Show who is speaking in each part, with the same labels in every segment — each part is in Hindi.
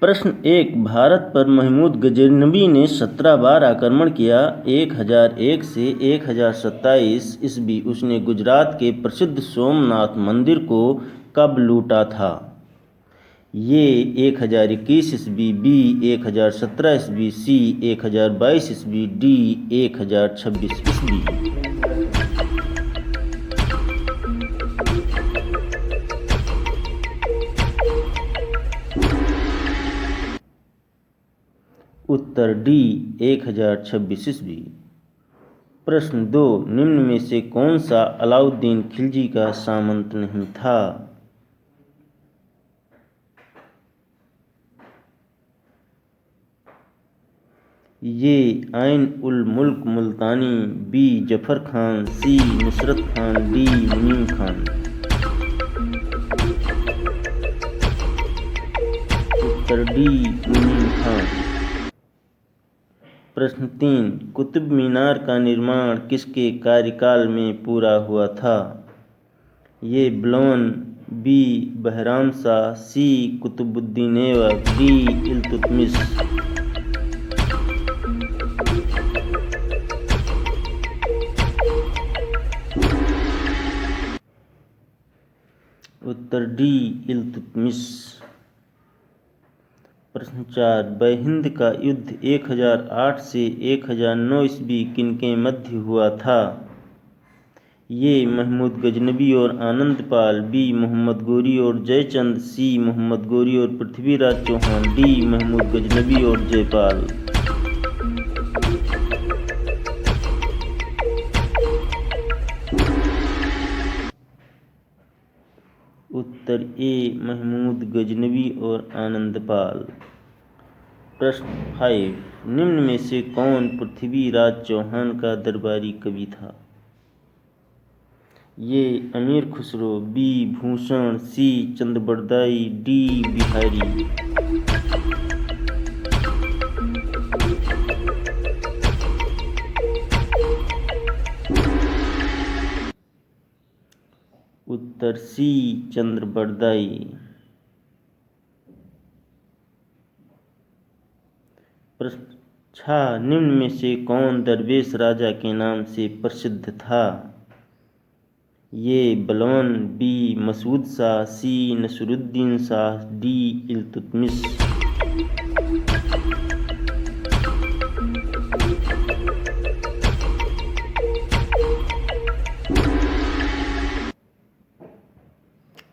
Speaker 1: प्रश्न 1। भारत पर महमूद गजनवी ने 17 बार आक्रमण किया। 1001 से 1027 ईस्वी उसने गुजरात के प्रसिद्ध सोमनाथ मंदिर को कब लूटा था? ये 1021 ईस्वी, बी 1017 ईस्वी, सी 1022 ईस्वी, डी 1026 ईस्वी। उत्तर डी 1026 ईस्वी। प्रश्न 2। निम्न में से कौन सा अलाउद्दीन खिलजी का सामंत नहीं था? ये आइन उल मुल्क मुल्तानी, बी जफर खान, सी नुसरत खान, डी मुनीम खान। उत्तर डी मुनीम खान। प्रश्न 3। कुतुब मीनार का निर्माण किसके कार्यकाल में पूरा हुआ था? ये बलवन, बी बहराम शाह, सी कुतुबुद्दीन ऐबक, डी इल्तुतमिश। उत्तर डी इल्तुतमिश। प्रश्न 4। बहिंद का युद्ध 1008 से 1009 ईस्वी किनके मध्य हुआ था? ये महमूद गजनवी और आनंदपाल, बी मोहम्मद गोरी और जयचंद, सी मोहम्मद गोरी और पृथ्वीराज चौहान, डी महमूद गजनवी और जयपाल। उत्तर ए महमूद गजनवी और आनंदपाल। प्रश्न 5। निम्न में से कौन पृथ्वीराज चौहान का दरबारी कवि था? ये अमीर खुसरो, बी भूषण, सी चंद्रबरदाई, डी बिहारी। उत्तर सी चंद्रबरदाई। प्रश्न 6। निम्न में से कौन दरवेश राजा के नाम से प्रसिद्ध था? ये बलवन, बी मसूद शाह, सी नसरुद्दीन शाह, डी इल्तुतमिश।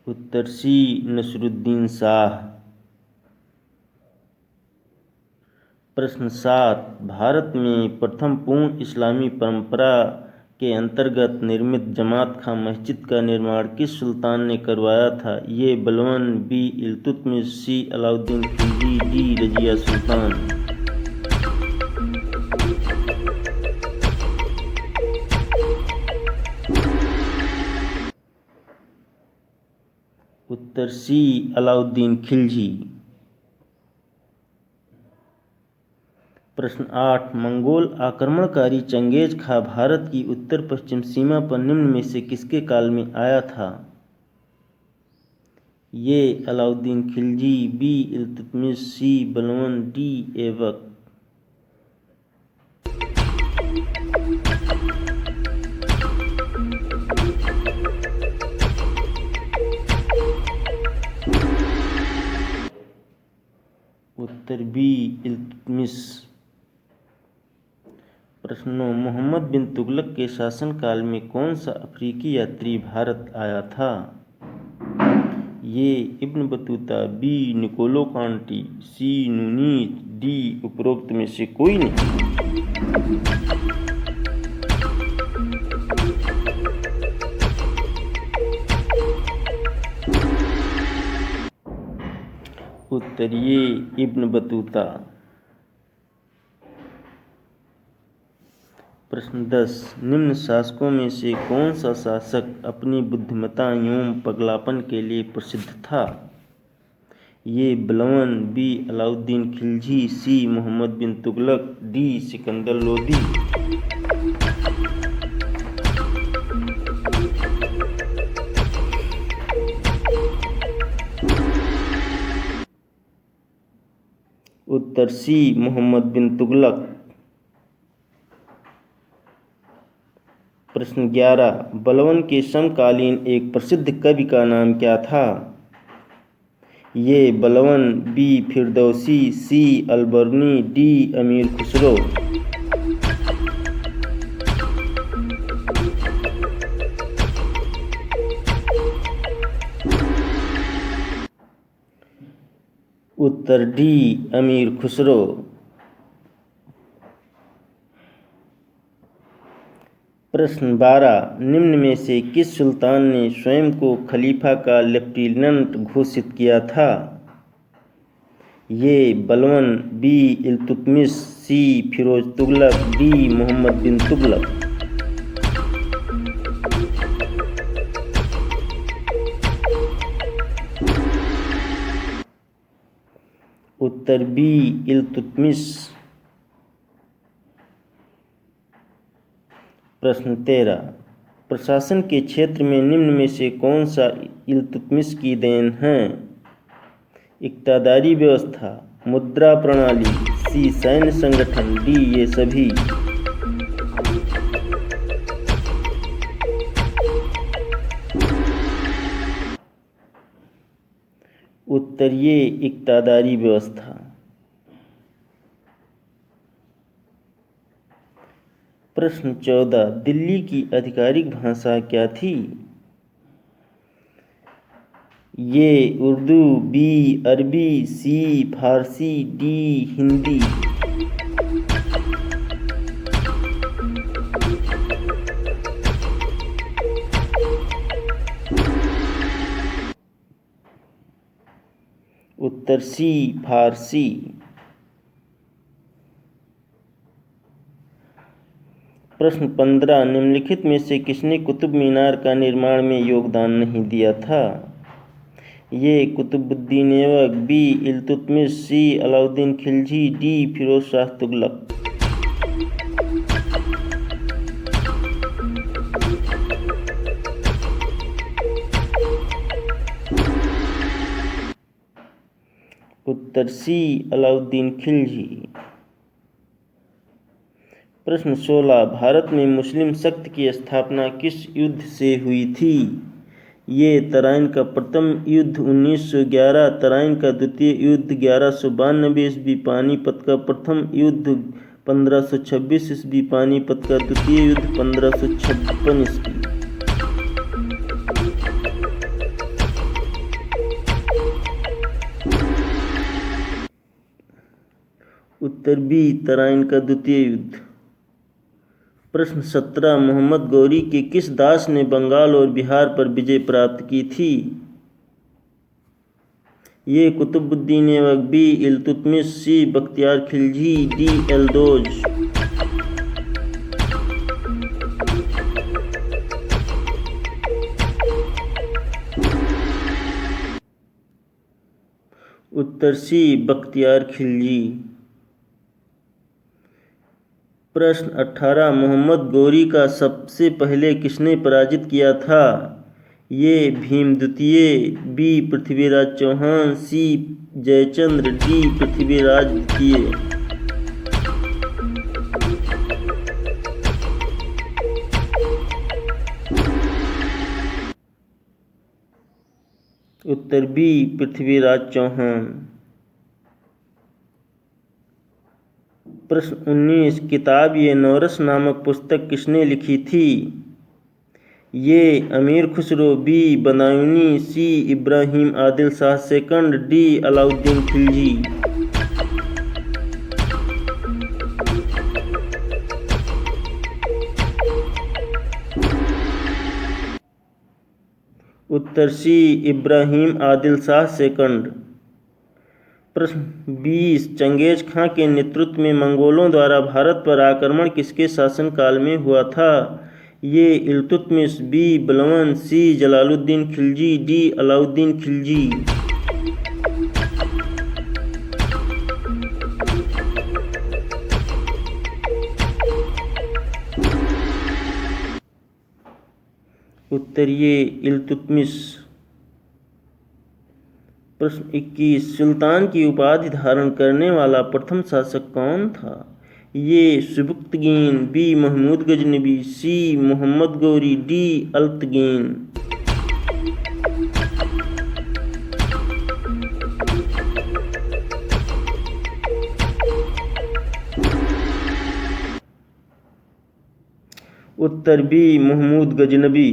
Speaker 1: उत्तर सी नसरुद्दीन शाह। प्रश्न 7। भारत में प्रथम पूर्ण इस्लामी परंपरा के अंतर्गत निर्मित जमात खां मस्जिद का निर्माण किस सुल्तान ने करवाया था? ये बलवन, बी इल्तुतमिश, सी अलाउद्दीन खिलजी, डी रजिया सुल्तान। उत्तर सी अलाउद्दीन खिलजी। प्रश्न 8। मंगोल आक्रमणकारी चंगेज खां भारत की उत्तर पश्चिम सीमा पर निम्न में से किसके काल में आया था? ये अलाउद्दीन खिलजी, बी इल्तुतमिश, सी बलवन, डी ऐबक। उत्तर बी इल्तुतमिश। प्रश्न 9। मोहम्मद बिन तुगलक के शासनकाल में कौन सा अफ्रीकी यात्री भारत आया था? ये Ibn Battuta, B Niccolo Conti, C Nuniz, D उपरोक्त में से कोई नहीं। उत्तर ये इब्न बतूता। प्रश्न 10। निम्न शासकों में से कौन सा शासक अपनी बुद्धिमत्ता एवं पगलापन के लिए प्रसिद्ध था? ये बलवन, बी अलाउद्दीन खिलजी, सी मोहम्मद बिन तुगलक, डी सिकंदर लोदी। उत्तर सी मोहम्मद बिन तुगलक। प्रश्न 11, बलवन के समकालीन एक प्रसिद्ध कवि का नाम क्या था? ये बलवन, बी फिरदौसी, सी अलबर्नी, डी अमीर खुसरो। उत्तर डी अमीर खुसरो। प्रश्न 12, निम्न में से किस सुल्तान ने स्वयं को खलीफा का लेफ्टिनेंट घोषित किया था? ये बलवन, बी इल्तुतमिश, सी फिरोज तुगलक, डी मोहम्मद बिन तुगलक। उत्तर बी इल्तुतमिश। प्रश्न 13, प्रशासन के क्षेत्र में निम्न में से कौन सा इल्तुतमिश की देन है? इक्तादारी व्यवस्था, मुद्रा प्रणाली, सी सैन्य संगठन, डी ये सभी। उत्तर ये इक्तादारी व्यवस्था। प्रश्न 14, दिल्ली की आधिकारिक भाषा क्या थी? ये उर्दू, बी अरबी, सी फारसी, डी हिंदी। उत्तर सी फारसी। प्रश्न 15, निम्नलिखित में से किसने कुतुब मीनार का निर्माण में योगदान नहीं दिया था? ये कुतुबुद्दीन ऐबक, बी इल्तुतमिश, सी अलाउद्दीन खिलजी, डी फिरोज शाह तुगलक। उत्तर सी अलाउद्दीन खिलजी। प्रश्न 16, भारत में मुस्लिम शक्त की स्थापना किस युद्ध से हुई थी? ये तराइन का प्रथम युद्ध 1911, तराइन का द्वितीय युद्ध 1192 ईस्वी, पानीपत का प्रथम युद्ध 1526 ईस्वी, पानीपत का द्वितीय युद्ध 1556 ईस्वी। उत्तर बी तराइन का द्वितीय युद्ध। प्रश्न 17, मोहम्मद गौरी के किस दास ने बंगाल और बिहार पर विजय प्राप्त की थी? ये कुतुबुद्दीन ऐबक, बी इल्तुतमिश, सी बख्तियार खिलजी, डी एल्दोज। उत्तर सी बख्तियार खिलजी। प्रश्न 18, मोहम्मद गौरी का सबसे पहले किसने पराजित किया था? ये भीम द्वितीय, बी पृथ्वीराज चौहान, सी जयचंद्र, डी पृथ्वीराज द्वितीय। उत्तर बी पृथ्वीराज चौहान। प्रश्न 19, किताब ये नौरस नामक पुस्तक किसने लिखी थी? ये अमीर खुसरो, बी बदायूनी, सी इब्राहिम आदिल शाह सेकंड, डी अलाउद्दीन खिलजी। उत्तर सी इब्राहिम आदिल शाह सेकंड। प्रश्न 20, चंगेज खां के नेतृत्व में मंगोलों द्वारा भारत पर आक्रमण किसके शासनकाल में हुआ था? ये इल्तुतमिश, बी बलवन, सी जलालुद्दीन खिलजी, डी अलाउद्दीन खिलजी। उत्तर ये इल्तुतमिश। प्रश्न 21 सुल्तान की उपाधि धारण करने वाला प्रथम शासक कौन था? ये सुबुक्तगीन, बी महमूद गजनबी, सी मोहम्मद गौरी, डी अल्पतगीन। उत्तर बी महमूद गजनबी।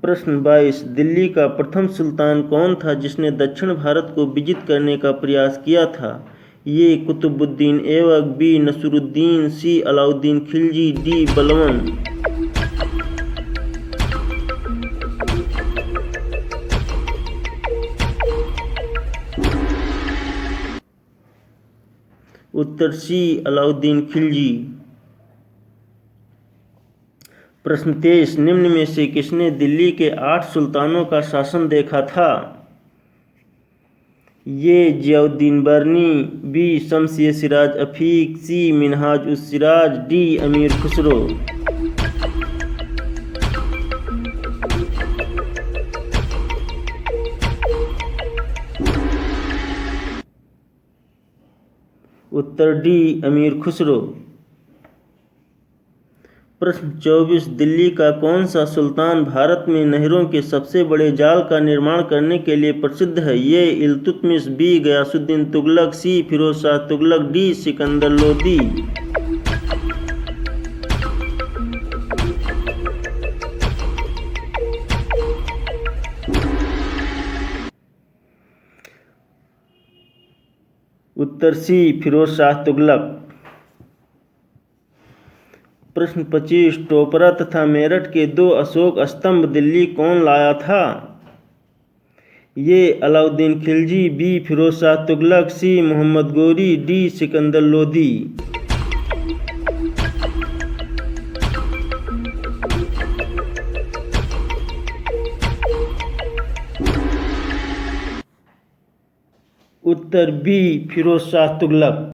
Speaker 1: प्रश्न 22 दिल्ली का प्रथम सुल्तान कौन था जिसने दक्षिण भारत को विजित करने का प्रयास किया था? ये कुतुबुद्दीन ऐबक, बी नसरुद्दीन, सी अलाउद्दीन खिलजी, डी बलबन। उत्तर सी अलाउद्दीन खिलजी। प्रश्न 23 निम्न में से किसने दिल्ली के 8 सुल्तानों का शासन देखा था? ये जियाउद्दीन बर्नी, बी शम्स-ए सिराज अफीक, सी मिनहाज उस सिराज, डी अमीर खुसरो। उत्तर डी अमीर खुसरो। प्रश्न 24 दिल्ली का कौन सा सुल्तान भारत में नहरों के सबसे बड़े जाल का निर्माण करने के लिए प्रसिद्ध है? ये इल्तुतमिश, बी गयासुद्दीन तुगलक, सी फिरोज शाह तुगलक, डी सिकंदर लोदी। उत्तर सी फिरोज शाह तुगलक। प्रश्न 25 टोपरा तथा मेरठ के 2 अशोक स्तंभ दिल्ली कौन लाया था? ये अलाउद्दीन खिलजी, बी फिरोज शाह तुगलक, सी मोहम्मद गौरी, डी सिकंदर लोदी। उत्तर बी फिरोज शाह तुगलक।